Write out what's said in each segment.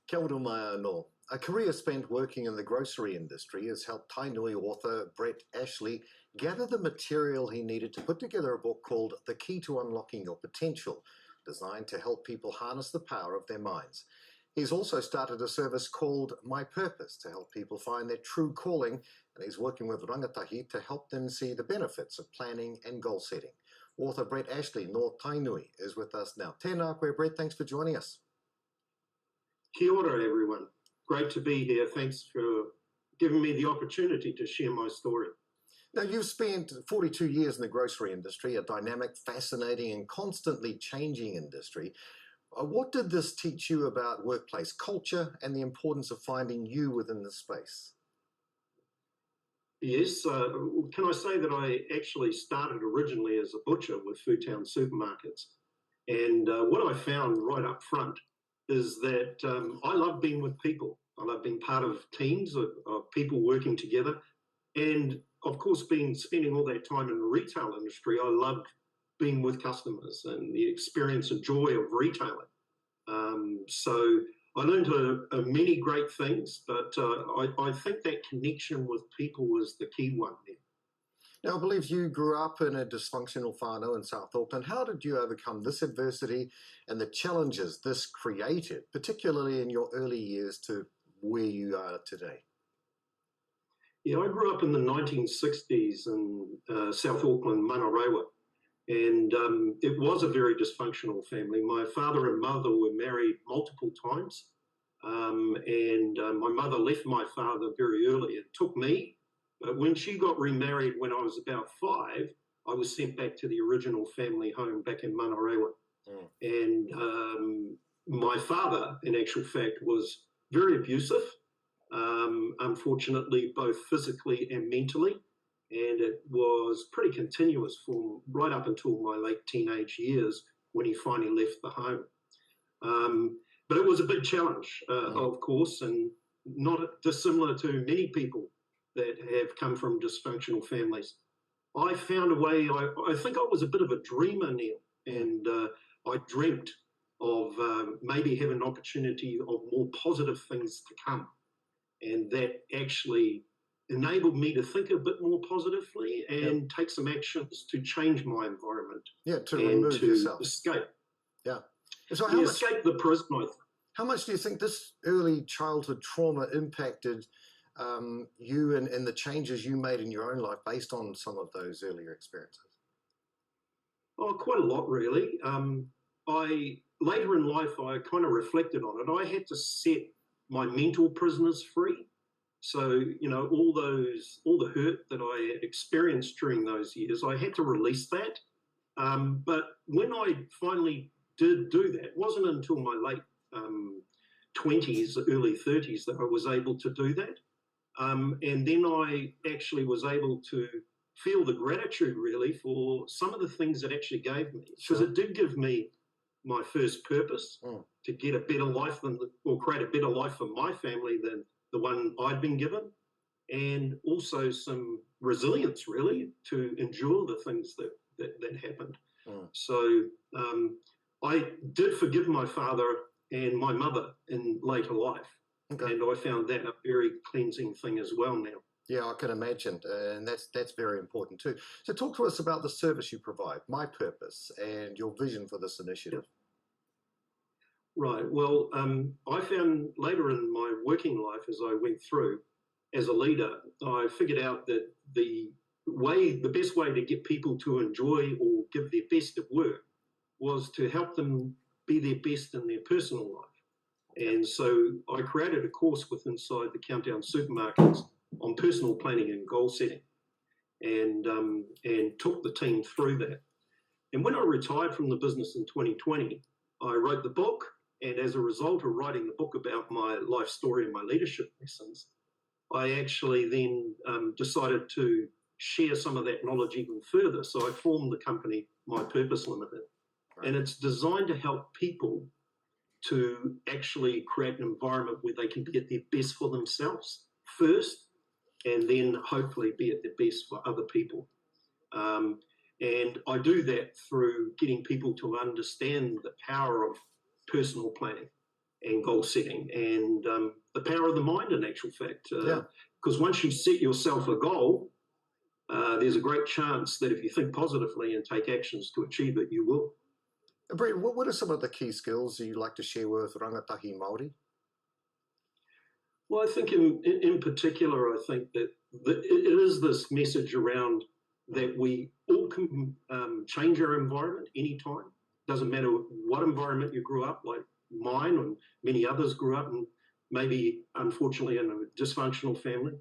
Kia ora mai anō. A career spent working in the grocery industry has helped Tainui author Brett Ashley gather the material he needed to put together a book called The Key to Unlocking Your Potential, designed to help people harness the power of their minds. He's also started a service called My Purpose to help people find their true calling, and he's working with rangatahi to help them see the benefits of planning and goal setting. Author Brett Ashley, no Tainui, is with us now. Tēnā koe, Brett, thanks for joining us. Kia ora, everyone. Great to be here. Thanks for giving me the opportunity to share my story. Now, you've spent 42 years in the grocery industry, a dynamic, fascinating, and constantly changing industry. What did this teach you about workplace culture and the importance of finding you within the space? Yes, can I say that I actually started originally as a butcher with Foodtown supermarkets. And what I found right up front is that I love being with people. I love being part of teams of people working together. And of course, spending all that time in the retail industry, I loved being with customers and the experience and joy of retailing. So I learned many great things, but I think that connection with people was the key one there. Now, I believe you grew up in a dysfunctional whānau in South Auckland. How did you overcome this adversity and the challenges this created, particularly in your early years to where you are today? Yeah, I grew up in the 1960s in South Auckland, Manarewa, and it was a very dysfunctional family. My father and mother were married multiple times, and my mother left my father very early. It took me. But when she got remarried when I was about 5, I was sent back to the original family home back in Manarewa. And my father, in actual fact, was very abusive, unfortunately, both physically and mentally. And it was pretty continuous for right up until my late teenage years when he finally left the home. But it was a big challenge, of course, and not dissimilar to many people that have come from dysfunctional families. I found a way, I think I was a bit of a dreamer, Neil, and I dreamt of maybe having an opportunity of more positive things to come. And that actually enabled me to think a bit more positively and take some actions to change my environment. Yeah, to remove yourself. Escape. Yeah. So escape the prison, I think. How much do you think this early childhood trauma impacted you and the changes you made in your own life based on some of those earlier experiences? Oh, quite a lot, really. Later in life, I kind of reflected on it. I had to set my mental prisoners free. So, you know, all the hurt that I had experienced during those years, I had to release that. But when I finally did do that, it wasn't until my late 20s, early 30s that I was able to do that. And then I actually was able to feel the gratitude really for some of the things it actually gave me, because it did give me my first purpose to get a better life or create a better life for my family than the one I'd been given, and also some resilience really to endure the things that happened. So I did forgive my father and my mother in later life. Okay. And I found that a very cleansing thing as well now. Yeah, I can imagine, and that's very important too. So talk to us about the service you provide, My Purpose, and your vision for this initiative. Right, well, I found later in my working life as I went through, as a leader, I figured out that the best way to get people to enjoy or give their best at work was to help them be their best in their personal life. And so I created a course inside the Countdown supermarkets on personal planning and goal setting, and took the team through that. And when I retired from the business in 2020, I wrote the book. And as a result of writing the book about my life story and my leadership lessons, I actually then decided to share some of that knowledge even further. So I formed the company My Purpose Limited. Right. And it's designed to help people to actually create an environment where they can be at their best for themselves first, and then hopefully be at their best for other people. And I do that through getting people to understand the power of personal planning and goal setting and the power of the mind, in actual fact. Yeah. Because once you set yourself a goal, there's a great chance that if you think positively and take actions to achieve it, you will. Brett, what are some of the key skills you like to share with rangatahi Maori? Well, I think in particular, I think that it is this message around that we all can change our environment anytime. Doesn't matter what environment you grew up, like mine and many others grew up in, maybe unfortunately in a dysfunctional family.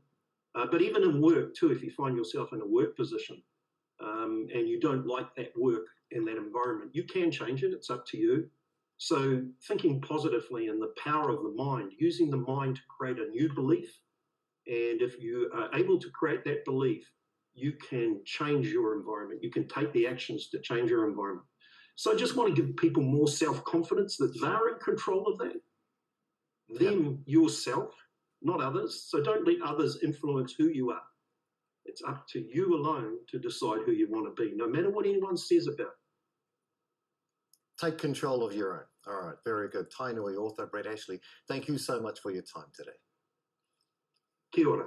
But even in work too, if you find yourself in a work position and you don't like that work and that environment, you can change it. It's up to you. So thinking positively and the power of the mind, using the mind to create a new belief. And if you are able to create that belief, you can change your environment. You can take the actions to change your environment. So I just want to give people more self-confidence that they're in control of that. Them, yourself, not others. So don't let others influence who you are. It's up to you alone to decide who you want to be, no matter what anyone says about it. Take control of your own. All right, very good. Tainui author Brett Ashley, thank you so much for your time today. Kia ora.